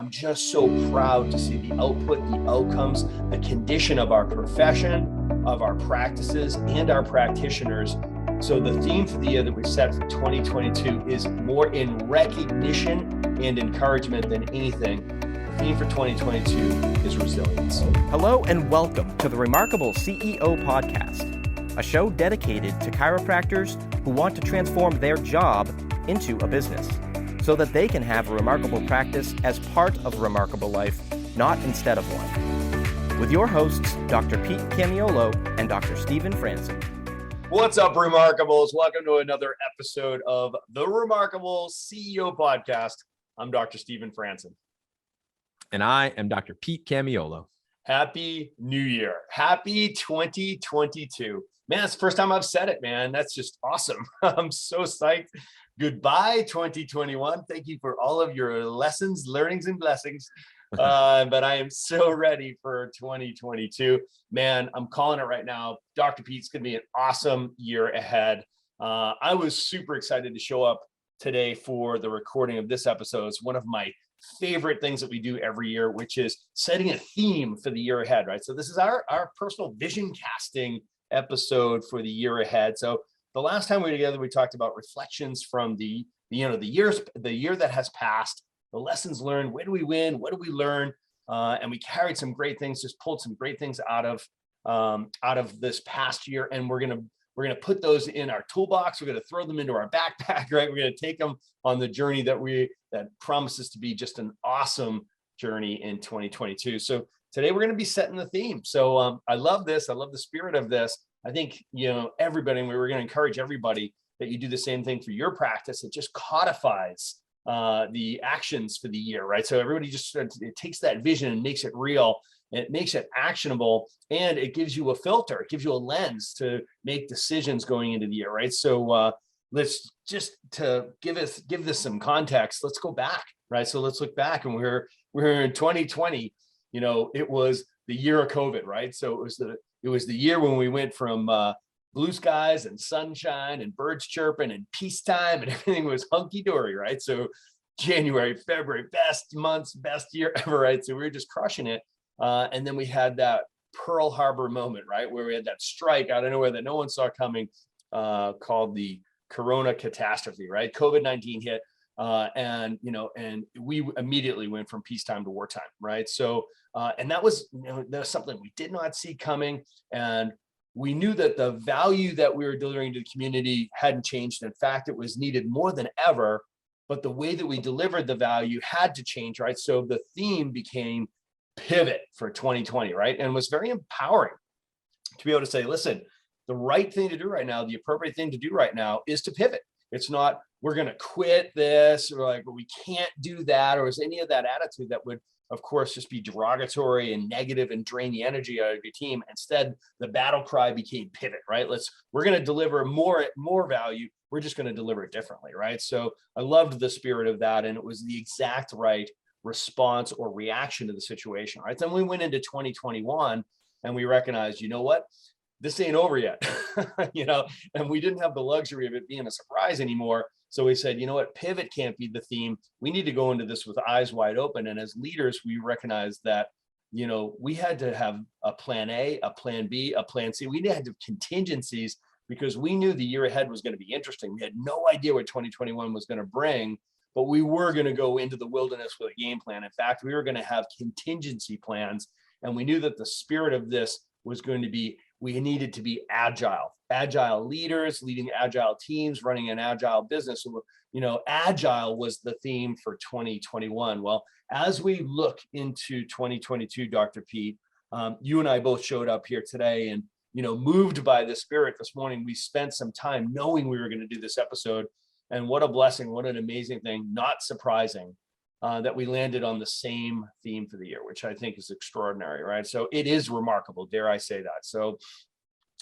I'm just so proud to see the output, the outcomes, the condition of our profession, of our practices, and our practitioners. So the theme for the year that we set for 2022 is more in recognition and encouragement than anything. The theme for 2022 is resilience. Hello and welcome to the Remarkable CEO Podcast, a show dedicated to chiropractors who want to transform their job into a business, so that they can have a remarkable practice as part of a remarkable life, not instead of one. With your hosts, Dr. Pete Camiolo and Dr. Stephen Franson. What's up, Remarkables? Welcome to another episode of the Remarkable CEO Podcast. I'm Dr. Stephen Franson. And I am Dr. Pete Camiolo. Happy New Year. Happy 2022. Man, it's the first time I've said it, man. That's just awesome. I'm so psyched. Goodbye, 2021. Thank you for all of your lessons, learnings, and blessings. But I am so ready for 2022. Man, I'm calling it right now. Dr. Pete's going to be an awesome year ahead. I was super excited to show up today for the recording of this episode. It's one of my favorite things that we do every year, which is setting a theme for the year ahead, right? So this is our personal vision casting episode for the year ahead. So the last time we were together, we talked about reflections from the year that has passed, the lessons learned, where do we win, what do we learn, and we carried some great things, just pulled some great things out of this past year, and we're gonna put those in our toolbox. We're gonna throw them into our backpack, right? We're gonna take them on the journey that promises to be just an awesome journey in 2022. So today we're gonna be setting the theme. So I love this. I love the spirit of this. I think, everybody, and we were going to encourage everybody that you do the same thing for your practice. It just codifies the actions for the year, right? So everybody it takes that vision and makes it real. It makes it actionable, and it gives you a filter. It gives you a lens to make decisions going into the year, right? So let's just to give this some context. Let's go back, right? So let's look back, and we're in 2020. It was the year of COVID, right? So it was the year when we went from blue skies and sunshine and birds chirping and peacetime and everything was hunky-dory, right? So January, February, best months, best year ever, right? So we were just crushing it. And then we had that Pearl Harbor moment, right? Where we had that strike out of nowhere that no one saw coming, called the Corona catastrophe, right? COVID-19 hit. And we immediately went from peacetime to wartime, right? So, and that was something we did not see coming. And we knew that the value that we were delivering to the community hadn't changed. In fact, it was needed more than ever, but the way that we delivered the value had to change, right? So the theme became pivot for 2020, right? And it was very empowering to be able to say, listen, the right thing to do right now, the appropriate thing to do right now is to pivot. It's not, we're going to quit this, or like, we can't do that, or is any of that attitude that would, of course, just be derogatory and negative and drain the energy out of your team. Instead, the battle cry became pivot, right? We're going to deliver more value. We're just going to deliver it differently, right? So I loved the spirit of that, and it was the exact right response or reaction to the situation, right? Then we went into 2021 and we recognized, you know what? This ain't over yet, and we didn't have the luxury of it being a surprise anymore. So we said, you know what, pivot can't be the theme. We need to go into this with eyes wide open. And as leaders, we recognized that, we had to have a plan A, a plan B, a plan C. We had to have contingencies because we knew the year ahead was going to be interesting. We had no idea what 2021 was going to bring, but we were going to go into the wilderness with a game plan. In fact, we were going to have contingency plans. And we knew that the spirit of this was going to be, we needed to be agile leaders, leading agile teams, running an agile business. So, agile was the theme for 2021. Well, as we look into 2022, Dr. Pete, you and I both showed up here today and, moved by the spirit this morning. We spent some time knowing we were going to do this episode, and what a blessing, what an amazing thing, not surprising. That we landed on the same theme for the year, which I think is extraordinary, right? So it is remarkable, dare I say that. So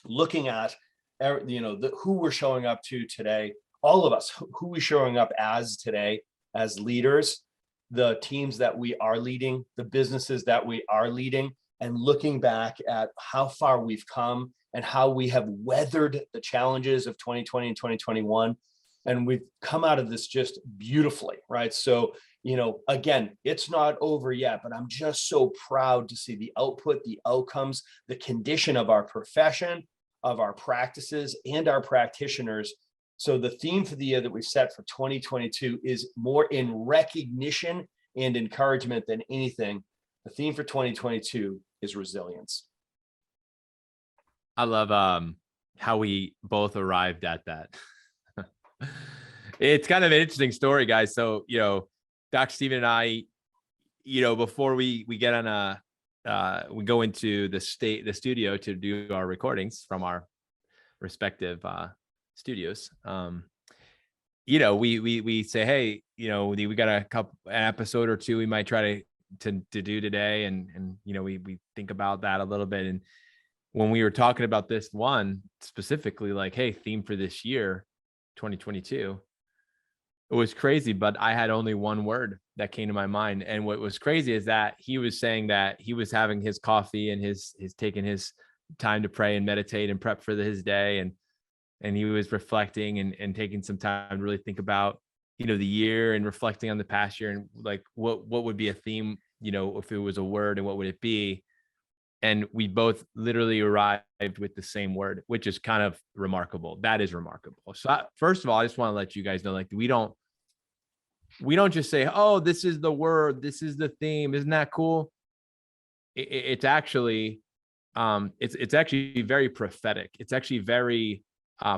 looking at, who we're showing up to today, all of us, who we're showing up as today, as leaders, the teams that we are leading, the businesses that we are leading, and looking back at how far we've come and how we have weathered the challenges of 2020 and 2021. and we've come out of this just beautifully, right? So, again, it's not over yet, but I'm just so proud to see the output, the outcomes, the condition of our profession, of our practices, and our practitioners. So the theme for the year that we've set for 2022 is more in recognition and encouragement than anything. The theme for 2022 is resilience. I love how we both arrived at that. It's kind of an interesting story, guys. So, Dr. Steven and I, before we get on we go into the studio to do our recordings from our respective studios. We say, hey, we got an episode or two we might try to do today, and we think about that a little bit. And when we were talking about this one specifically, like, hey, theme for this year, 2022, it was crazy, but I had only one word that came to my mind. And what was crazy is that he was saying that he was having his coffee and his taking his time to pray and meditate and prep for his day. And he was reflecting and taking some time to really think about, the year and reflecting on the past year and like, what would be a theme, if it was a word, and what would it be? And we both literally arrived with the same word, which is kind of remarkable. That is remarkable. So first of all, I just want to let you guys know, like, we don't just say, oh, this is the word, this is the theme. Isn't that cool? It's actually, it's actually very prophetic. It's actually very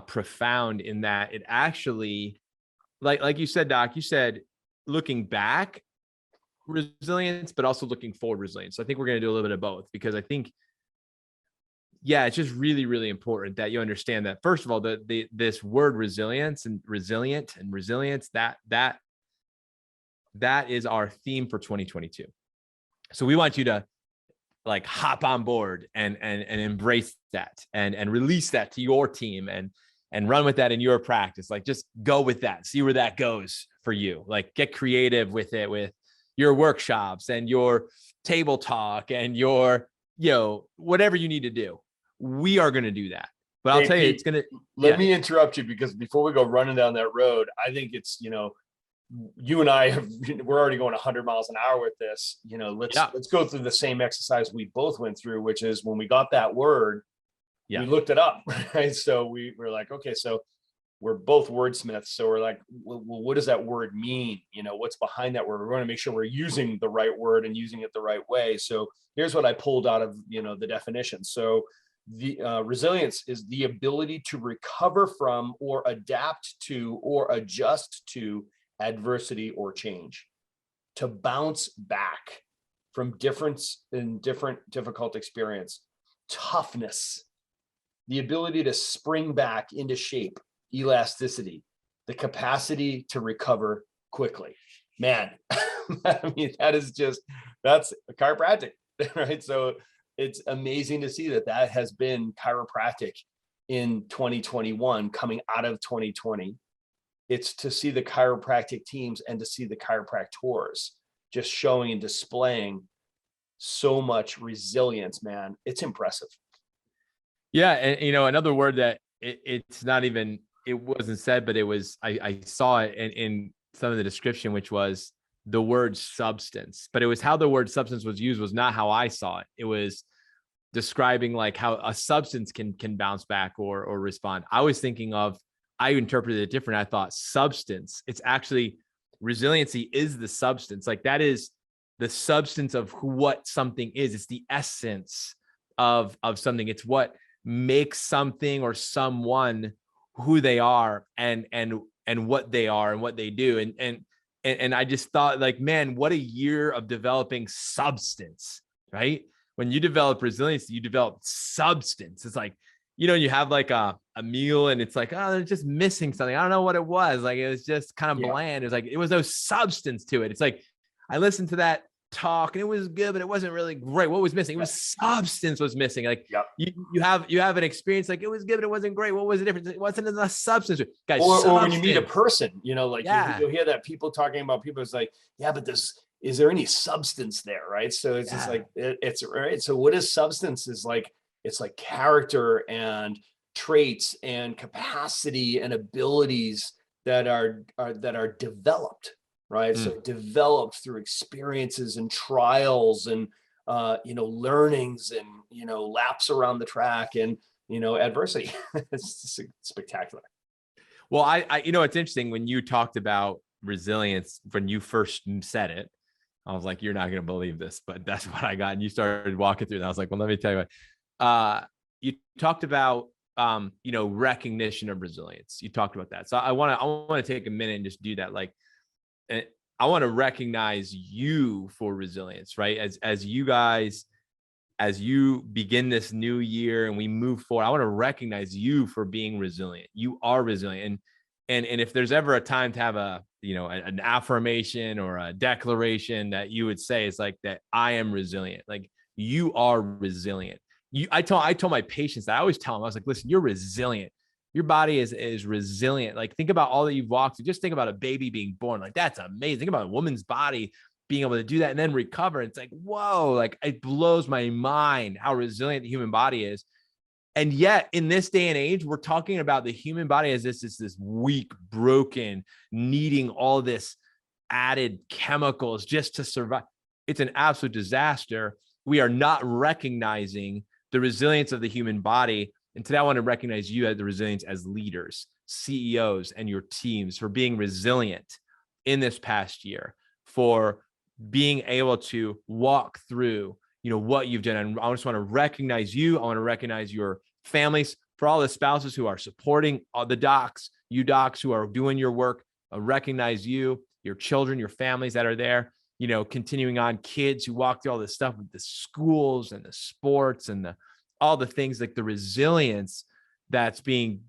profound in that it actually, like you said, Doc, you said, looking back, resilience, but also looking forward, resilience. So I think we're going to do a little bit of both, because I think, it's just really, really important that you understand that, first of all, this word resilience and resilient and resilience, that is our theme for 2022. So we want you to like hop on board and embrace that and release that to your team and run with that in your practice. Like, just go with that, see where that goes for you. Like, get creative with it, with your workshops and your table talk and your, whatever you need to do. We are going to do that. But I'll tell you, it's going to, let me interrupt you, because before we go running down that road, I think it's, you and I we're already going 100 miles an hour with this. Let's go through the same exercise we both went through, which is when we got that word, we looked it up, right? So we were like, okay, so we're both wordsmiths. So we're like, well, what does that word mean? What's behind that word? We want to make sure we're using the right word and using it the right way. So here's what I pulled out of, the definition. So the resilience is the ability to recover from or adapt to or adjust to adversity or change, to bounce back from different difficult experience. Toughness, the ability to spring back into shape. Elasticity, the capacity to recover quickly. Man, I mean, that's a chiropractic, right? So it's amazing to see that has been chiropractic in 2021, coming out of 2020. It's to see the chiropractic teams and to see the chiropractors just showing and displaying so much resilience, man. It's impressive. Yeah. And, another word that it's not even, it wasn't said, but it was, I saw it in some of the description, which was the word substance, but it was how the word substance was used was not how I saw it. It was describing like how a substance can bounce back or respond. I was thinking of, I interpreted it different. I thought substance, it's actually, resiliency is the substance. Like, that is the substance of what something is. It's the essence of something. It's what makes something or someone who they are and what they are and what they do. And I just thought, like, man, what a year of developing substance, right? When you develop resilience, you develop substance. It's like, you have like a meal and it's like, oh, they're just missing something. I don't know what it was. Like, it was just kind of bland. It was like, it was no substance to it. It's like, I listened to that talk and it was good, but it wasn't really great. What was missing? It was substance was missing. Like, you have an experience, like, it was good, but it wasn't great. What was the difference? It wasn't enough substance. Guys, or when you meet a person, like you hear that people talking about people, it's like, yeah, but is there any substance there? Right. So it's just like, it's right. So what is substance is like, it's like character and traits and capacity and abilities that are developed, right? Mm. So developed through experiences and trials and learnings and laps around the track and adversity. It's spectacular. Well, I it's interesting when you talked about resilience when you first said it. I was like, you're not going to believe this, but that's what I got. And you started walking through that. I was like, well, let me tell you what. You talked about recognition of resilience. You talked about that. So I want to take a minute and just do that. Like, I want to recognize you for resilience, right? As you guys, as you begin this new year and we move forward, I want to recognize you for being resilient. You are resilient. And if there's ever a time to have an affirmation or a declaration that you would say, is like that I am resilient. Like, you are resilient. I told my patients that. I always tell them, I was like, listen, you're resilient. Your body is resilient. Like, think about all that you've walked through. Just think about a baby being born. Like, that's amazing. Think about a woman's body being able to do that and then recover. It's like, whoa, like, it blows my mind how resilient the human body is. And yet in this day and age, we're talking about the human body as this weak, broken, needing all this added chemicals just to survive. It's an absolute disaster. We are not recognizing the resilience of the human body. And today I want to recognize you as the resilience as leaders, CEOs, and your teams for being resilient in this past year, for being able to walk through, what you've done. And I just want to recognize you. I want to recognize your families, for all the spouses who are supporting all the docs, you docs who are doing your work. I recognize you, your children, your families that are there, continuing on, kids who walk through all this stuff with the schools and the sports and all the things, like the resilience that's being,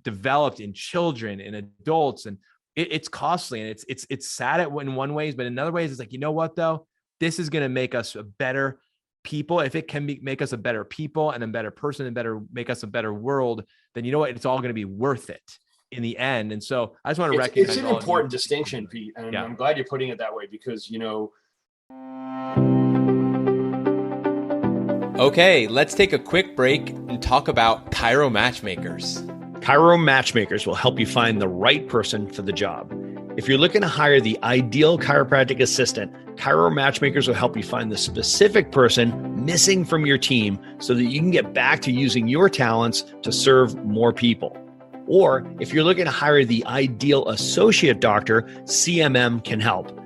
developed in children and adults. And it's costly, and it's sad in one ways, but in other ways, it's like, you know what though, this is going to make us a better people. If it can make us a better people and a better person and make us a better world, then you know what, it's all going to be worth it in the end. And so I just want to recognize it's an important distinction, Pete, and I'm glad you're putting it that way, because Okay, let's take a quick break and talk about Chiro Matchmakers. Chiro Matchmakers will help you find the right person for the job. If you're looking to hire the ideal chiropractic assistant, Chiro Matchmakers will help you find the specific person missing from your team so that you can get back to using your talents to serve more people. Or if you're looking to hire the ideal associate doctor, CMM can help.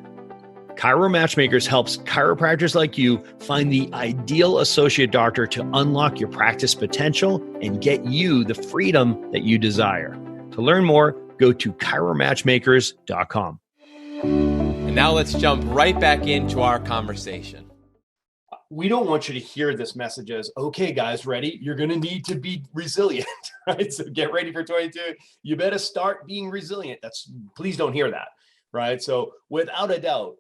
Chiro Matchmakers helps chiropractors like you find the ideal associate doctor to unlock your practice potential and get you the freedom that you desire. To learn more, go to chiromatchmakers.com. And now let's jump right back into our conversation. We don't want you to hear this message as, okay, guys, ready? You're going to need to be resilient, right? So get ready for 22. You better start being resilient. Please don't hear that, right? So without a doubt,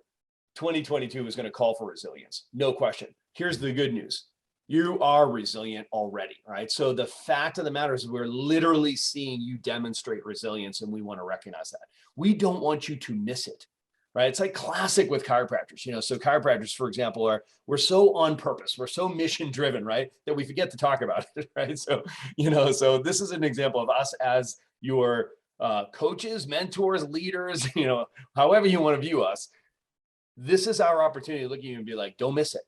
2022 is going to call for resilience. No question. Here's the good news. You are resilient already, right? So the fact of the matter is we're literally seeing you demonstrate resilience, and we want to recognize that. We don't want you to miss it, right? It's like classic with chiropractors, so chiropractors, for example, we're so on purpose, we're so mission driven, right, that we forget to talk about it, right? So, so this is an example of us as your coaches, mentors, leaders, however you want to view us. This is our opportunity to look at you and be like, don't miss it.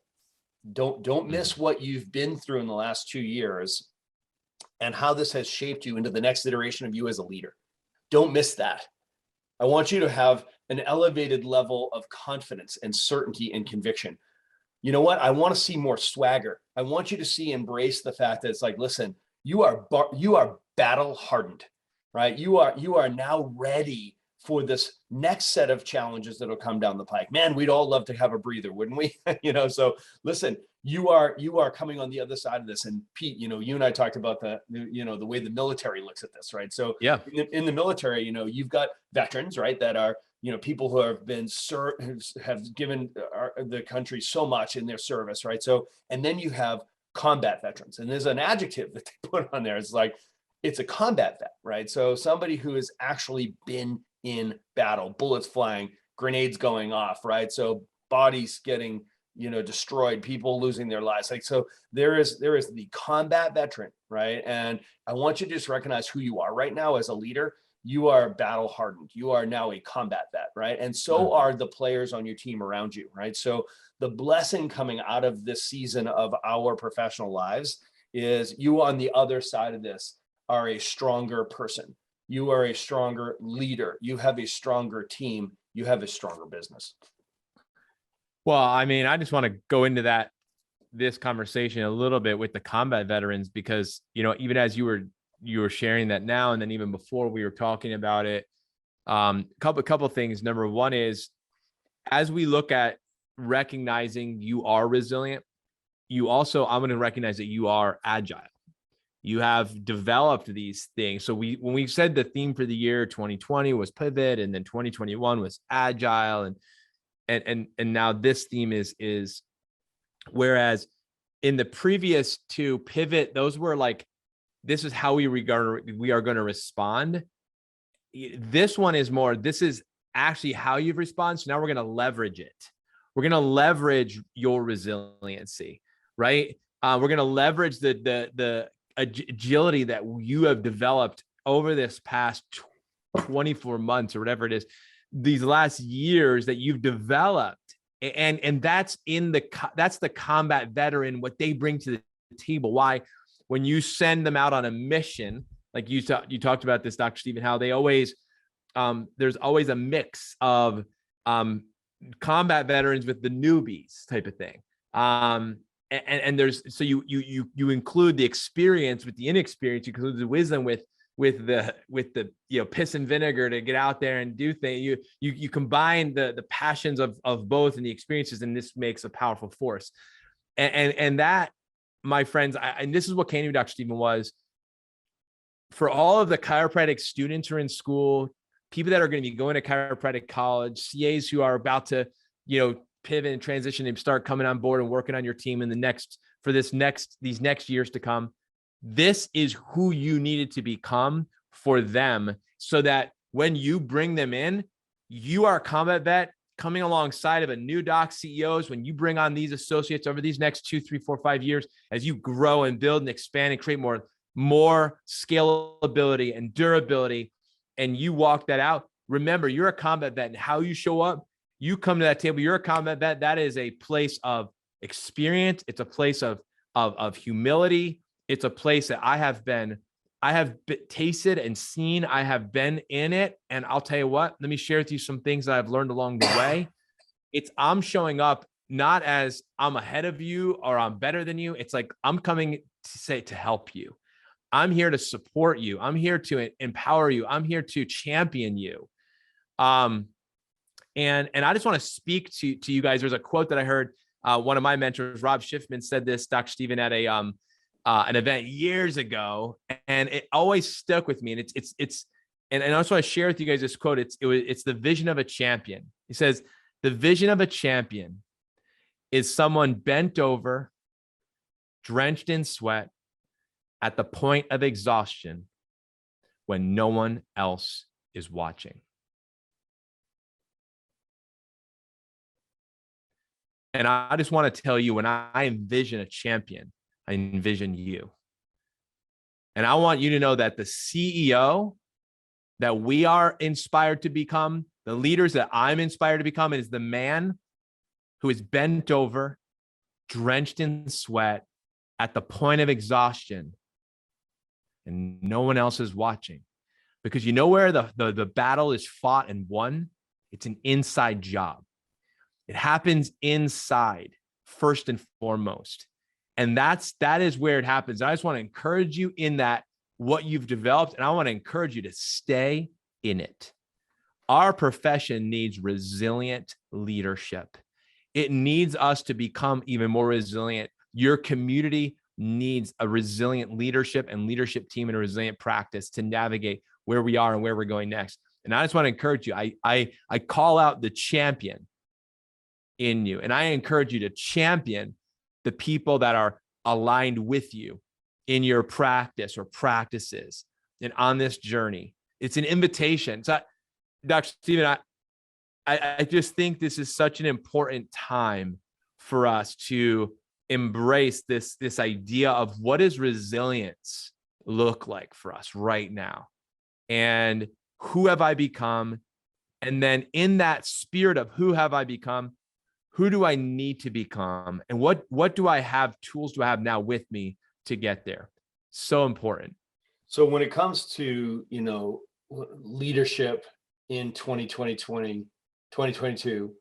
Don't miss what you've been through in the last 2 years and how this has shaped you into the next iteration of you as a leader. Don't miss that. I want you to have an elevated level of confidence and certainty and conviction. You know what? I want to see more swagger. I want you to embrace the fact that it's like, listen, you are battle hardened, right? You are now ready for this next set of challenges that'll come down the pike. Man, we'd all love to have a breather, wouldn't we? So listen, you are coming on the other side of this. And Pete, you and I talked about the way the military looks at this, right? So yeah, in the military, you've got veterans, right, that are, people who have given the country so much in their service, right? So, and then you have combat veterans, and there's an adjective that they put on there. It's like, it's a combat vet, right? So somebody who has actually been in battle, bullets flying, grenades going off, right? So bodies getting, destroyed, people losing their lives. Like, so there is the combat veteran, right? And I want you to just recognize who you are right now as a leader. you are battle hardened. You are now a combat vet, right? And so are the players on your team around you, right? So the blessing coming out of this season of our professional lives is you on the other side of this are a stronger person. You are a stronger leader. You have a stronger team. You have a stronger business. Well, I mean, I just want to go into this conversation a little bit with the combat veterans, because, even as you were sharing that now, and then even before we were talking about it, couple things. Number one is, as we look at recognizing you are resilient, I'm going to recognize that you are agile. You have developed these things. So when we said the theme for the year 2020 was pivot, and then 2021 was agile, and now this theme is whereas in the previous two, pivot, those were like, this is how we are going to respond. This one is more, this is actually how you respond. So now we're going to leverage it. We're going to leverage your resiliency, right? We're going to leverage the agility that you have developed over this past 24 months or whatever it is, these last years that you've developed. And that's that's the combat veteran, what they bring to the table. Why, when you send them out on a mission, like you talked about this, Dr. Stephen, how they always, there's always a mix of combat veterans with the newbies type of thing. And there's, so you include the experience with the inexperience, you include the wisdom with the piss and vinegar to get out there and do things. You combine the passions of both and the experiences, and this makes a powerful force. And that, my friends, and this is what came to me, Dr. Stephen, was for all of the chiropractic students who are in school, people that are going to be going to chiropractic college, CAs who are about to, pivot and transition and start coming on board and working on your team in these next years to come. This is who you needed to become for them, so that when you bring them in, you are a combat vet coming alongside of a new doc CEOs. When you bring on these associates over these next 2, 3, 4, 5 years, as you grow and build and expand and create more scalability and durability, and you walk that out, remember, you're a combat vet, and how you show up, you come to that table, you're a combat vet. That is a place of experience. It's a place of humility. It's a place that I have tasted and seen. I have been in it. And I'll tell you what, let me share with you some things that I've learned along the way. I'm showing up not as I'm ahead of you or I'm better than you. It's like, I'm coming to help you. I'm here to support you. I'm here to empower you. I'm here to champion you. And I just want to speak to you guys. There's a quote that I heard. One of my mentors, Rob Schiffman, said this, Dr. Stephen, at an event years ago, and it always stuck with me. And and I just want to share with you guys this quote. It's the vision of a champion. He says, the vision of a champion is someone bent over, drenched in sweat, at the point of exhaustion, when no one else is watching. And I just want to tell you, when I envision a champion, I envision you. And I want you to know that the CEO that we are inspired to become, the leaders that I'm inspired to become, is the man who is bent over, drenched in sweat, at the point of exhaustion, and no one else is watching. Because you know where the battle is fought and won? It's an inside job. It happens inside, first and foremost. And that is where it happens. I just want to encourage you in that, what you've developed, and I want to encourage you to stay in it. Our profession needs resilient leadership. It needs us to become even more resilient. Your community needs a resilient leadership and leadership team, and a resilient practice to navigate where we are and where we're going next. And I just want to encourage you. I call out the champion in you, and I encourage you to champion the people that are aligned with you in your practice or practices and on this journey. It's an invitation. So, Dr. Stephen, I just think this is such an important time for us to embrace this idea of, what does resilience look like for us right now? And who have I become? And then in that spirit of who have I become, who do I need to become? And what do I have, tools do I have now with me to get there? So important. So when it comes to, leadership in 2022,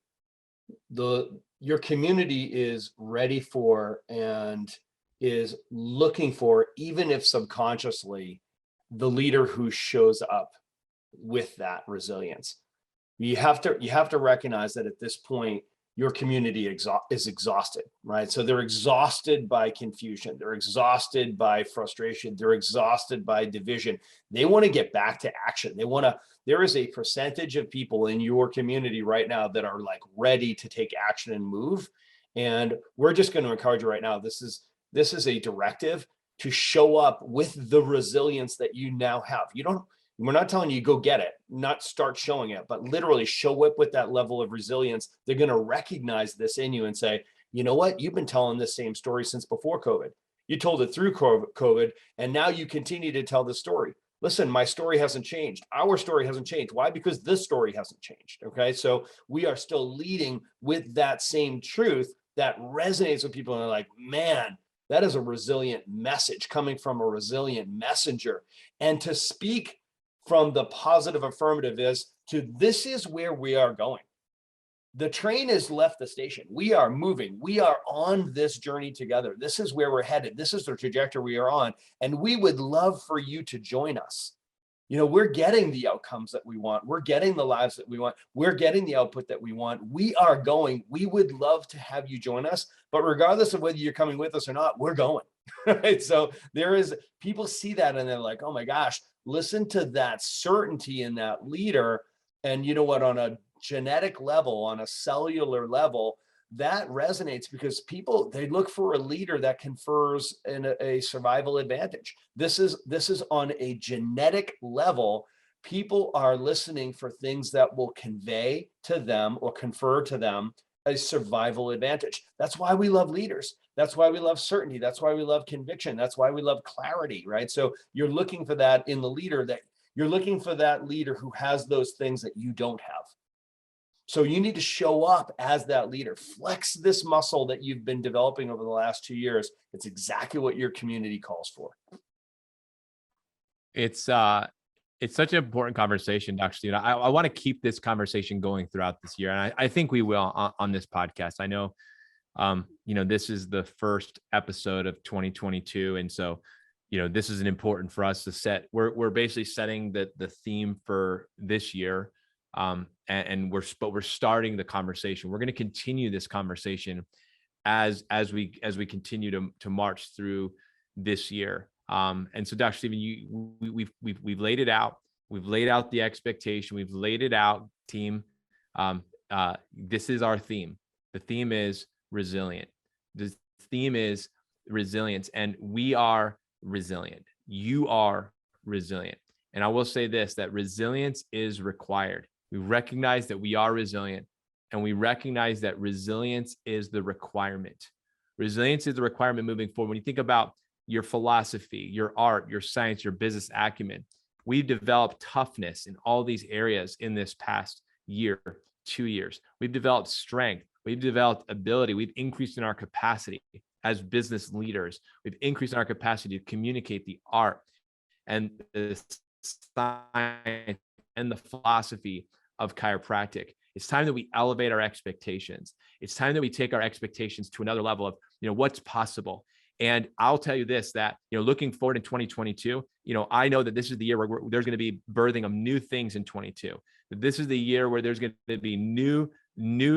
your community is ready for and is looking for, even if subconsciously, the leader who shows up with that resilience. You have to recognize that at this point, your community is exhausted, right? So they're exhausted by confusion. They're exhausted by frustration. They're exhausted by division. They want to get back to action. There is a percentage of people in your community right now that are like ready to take action and move. And we're just going to encourage you right now. This is a directive to show up with the resilience that you now have. We're not telling you go get it, not start showing it, but literally show up with that level of resilience. They're going to recognize this in you and say, you know what? You've been telling this same story since before COVID. You told it through COVID, and now you continue to tell the story. Listen, my story hasn't changed. Our story hasn't changed. Why? Because this story hasn't changed. Okay. So we are still leading with that same truth that resonates with people. And they're like, man, that is a resilient message coming from a resilient messenger. And to speak from the positive affirmative this is where we are going. The train has left the station. We are moving. We are on this journey together. This is where we're headed. This is the trajectory we are on. And we would love for you to join us. We're getting the outcomes that we want. We're getting the lives that we want. We're getting the output that we want. We are going. We would love to have you join us. But regardless of whether you're coming with us or not, we're going. Right? So people see that and they're like, oh my gosh, listen to that certainty in that leader. And you know what, on a genetic level, on a cellular level, that resonates because people, they look for a leader that confers a survival advantage. This is on a genetic level. People are listening for things that will convey to them or confer to them a survival advantage. That's why we love leaders. That's why we love certainty. That's why we love conviction. That's why we love clarity, right? So you're looking for that in the leader, that you're looking for that leader who has those things that you don't have. So you need to show up as that leader. Flex this muscle that you've been developing over the last 2 years. It's exactly what your community calls for. It's such an important conversation, Dr. Steve. I want to keep this conversation going throughout this year. And I think we will on this podcast. I know, this is the first episode of 2022. And so, this is an important for us to set. We're basically setting the theme for this year. And we're starting the conversation. We're going to continue this conversation as we continue to march through this year. And so, Dr. Stephen, we've laid it out. We've laid out the expectation. We've laid it out, team. This is our theme. The theme is resilient. The theme is resilience, and we are resilient. You are resilient. And I will say this, that resilience is required. We recognize that we are resilient, and we recognize that resilience is the requirement. Resilience is the requirement moving forward. When you think about your philosophy, your art, your science, your business acumen, we've developed toughness in all these areas in this past year, 2 years. We've developed strength. We've developed ability. We've increased in our capacity as business leaders. We've increased in our capacity to communicate the art and the science and the philosophy of chiropractic. It's time that we elevate our expectations. It's time that we take our expectations to another level of, what's possible. And I'll tell you this, that, looking forward in 2022, I know that this is the year where there's going to be birthing of new things in 22. This is the year where there's going to be new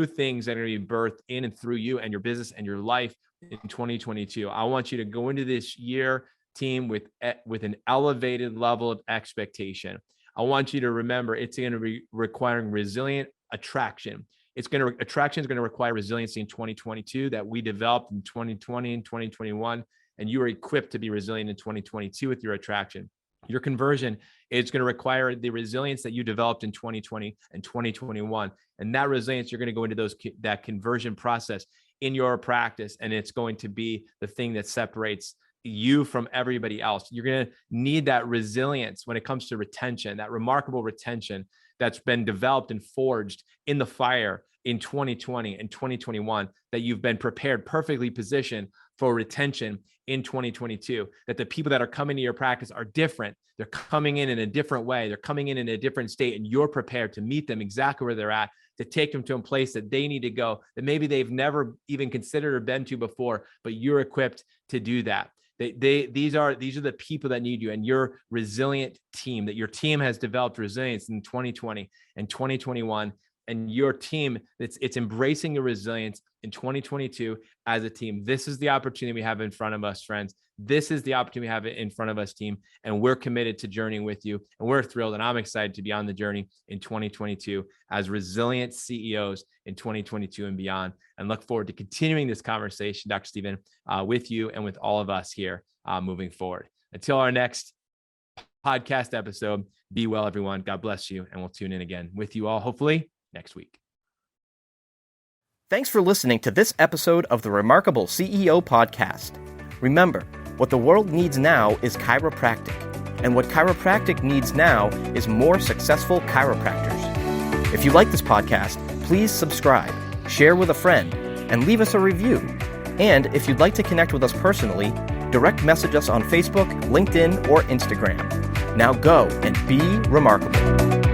things that are going to be birthed in and through you and your business and your life in 2022. I want you to go into this year, team, with an elevated level of expectation. I want you to remember it's going to be requiring resilient attraction. Attraction is going to require resiliency in 2022 that we developed in 2020 and 2021. And you are equipped to be resilient in 2022 with your attraction. Your conversion is going to require the resilience that you developed in 2020 and 2021. And that resilience, you're going to go into that conversion process in your practice. And it's going to be the thing that separates you from everybody else. You're going to need that resilience when it comes to retention, that remarkable retention that's been developed and forged in the fire in 2020 and 2021, that you've been prepared, perfectly positioned for retention in 2022, that the people that are coming to your practice are different. They're coming in a different way. They're coming in a different state, and you're prepared to meet them exactly where they're at, to take them to a place that they need to go, that maybe they've never even considered or been to before, but you're equipped to do that. These are the people that need you, and your resilient team, that your team has developed resilience in 2020 and 2021, and your team, it's embracing your resilience in 2022 as a team. This is the opportunity we have in front of us, friends. This is the opportunity we have in front of us, team, and we're committed to journeying with you, and we're thrilled, and I'm excited to be on the journey in 2022 as resilient CEOs in 2022 and beyond, and look forward to continuing this conversation, Dr. Stephen, with you and with all of us here moving forward. Until our next podcast episode, be well, everyone. God bless you, and we'll tune in again with you all, hopefully next week. Thanks for listening to this episode of the Remarkable CEO Podcast. Remember, what the world needs now is chiropractic, and what chiropractic needs now is more successful chiropractors. If you like this podcast, please subscribe, share with a friend, and leave us a review. And if you'd like to connect with us personally, direct message us on Facebook, LinkedIn, or Instagram. Now go and be remarkable.